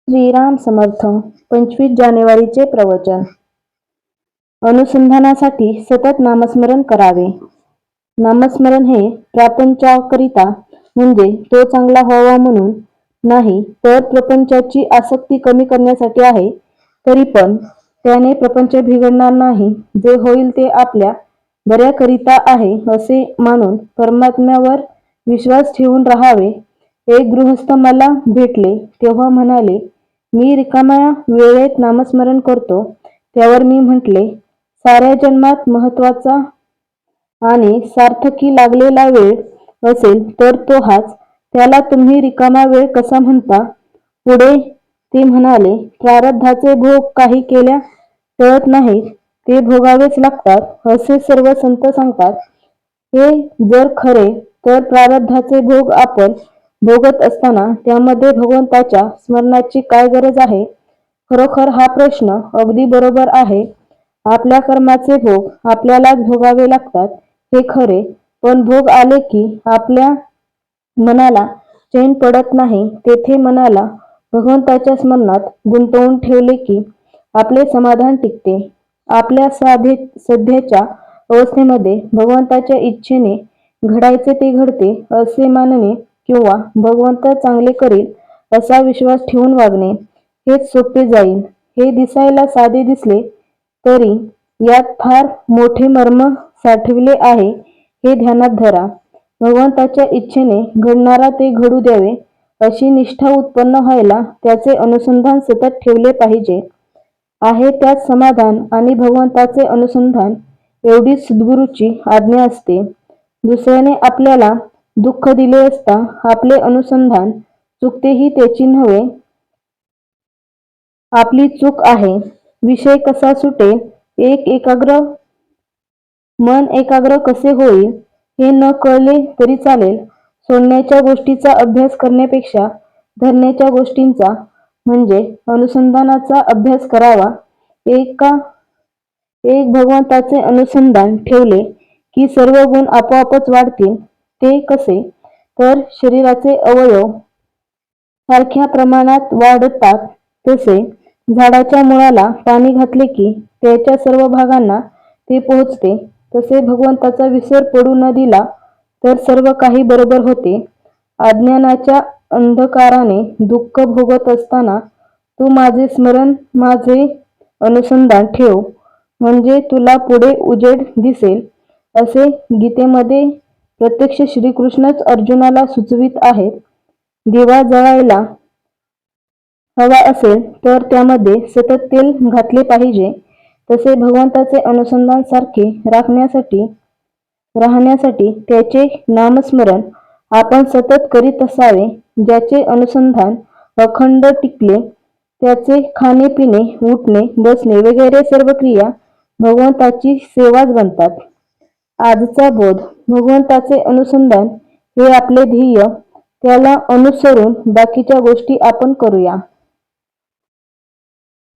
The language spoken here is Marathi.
श्रीराम समर्थ. 25 जानेवारीचे प्रवचन. अनुसंधानासाठी सतत नामस्मरण करावे. नामस्मरण हे प्रपंचाकरिता म्हणजे तो चांगला व्हावा म्हणून नाही, तर प्रपंचाची आसक्ती कमी करण्यासाठी आहे. तरी पण त्याने प्रपंच बिघडणार नाही. जे होईल ते आपल्या बऱ्याकरिता आहे असे मानून परमात्म्यावर विश्वास ठेवून राहावे. एक गृहस्थ मला भेटले तेव्हा म्हणाले, मी रिकाम्या वेळेत नामस्मरण करतो. त्यावर मी म्हटले, साऱ्या जन्मात महत्वाचा आणि सार्थकी लागलेला वेळ असेल तर तो हाच. त्याला तुम्ही रिकामा वेळ कसा म्हणता? पुढे ते म्हणाले, प्रारब्धाचे भोग काही केल्या टळत नाहीत, ते भोगावेच लागतात असे सर्व संत सांगतात. हे जर खरे तर प्रारब्धाचे भोग आपण भोगत असताना त्यामध्ये भगवंताच्या स्मरणाची काय गरज आहे? खरोखर हा प्रश्न अगदी बरोबर आहे. आपल्या कर्माचे भोग आपल्यालाच भोगावे लागतात हे खरे, पण भोग आले की आपल्या मनाला चैन पडत नाही. तेथे मनाला भगवंताच्या स्मरणात गुंतवून ठेवले की आपले समाधान टिकते. आपल्या सध्याच्या अवस्थेमध्ये भगवंताच्या इच्छेने घडायचे ते घडते असे मानणे किंवा भगवंत चांगले करील असा विश्वास ठेवून वागणे हेच सोपे जाईल. हे दिसायला साधे दिसले तरी यात फार मोठे मर्म साठविले आहे हे ध्यानात धरा. भगवंताच्या इच्छेने घडणारा ते घडू द्यावे अशी निष्ठा उत्पन्न व्हायला त्याचे अनुसंधान सतत ठेवले पाहिजे. आहे त्यात समाधान आणि भगवंताचे अनुसंधान एवढीच सद्गुरूची आज्ञा असते. दुसऱ्याने आपल्याला दुःख दिले असता आपले अनुसंधान चुकतेही त्याची नव्हे, आपली चूक आहे. विषय कसा सुटेल, मन एकाग्र कसे होईल हे न कळले तरी चालेल. सोडण्याच्या गोष्टीचा अभ्यास करण्यापेक्षा धरण्याच्या गोष्टींचा म्हणजे अनुसंधानाचा अभ्यास करावा. एक भगवंताचे अनुसंधान ठेवले की सर्व गुण आपोआपच वाढतील. ते कसे? तर शरीराचे अवयव सारख्या प्रमाणात वाढतात तसे झाडाच्या मुळाला पाणी घातले की त्याच्या सर्व भागांना ते पोहोचते. तसे भगवंताचा विसर पडू न दिला तर सर्व काही बरोबर होते. अज्ञानाच्या अंधकाराने दुःख भोगत असताना तू माझे स्मरण, माझे अनुसंधान ठेव, म्हणजे तुला पुढे उजेड दिसेल असे गीतेमध्ये प्रत्यक्ष श्रीकृष्णच अर्जुनाला सुचवित आहेत. दिवा जळायला हवा असेल तर त्यामध्ये सतत तेल घातले पाहिजे. तसे भगवंताचे अनुसंधान सारखे राहण्यासाठी त्याचे नामस्मरण आपण सतत करीत असावे. ज्याचे अनुसंधान अखंड टिकले त्याचे खाणे पिणे, उठणे बसणे वगैरे सर्व क्रिया भगवंताची सेवाच बनतात. आजचा बोध. भगवंताचे अनुसंधान हे आपले ध्येय, त्याला अनुसरून बाकीच्या गोष्टी आपण करूया.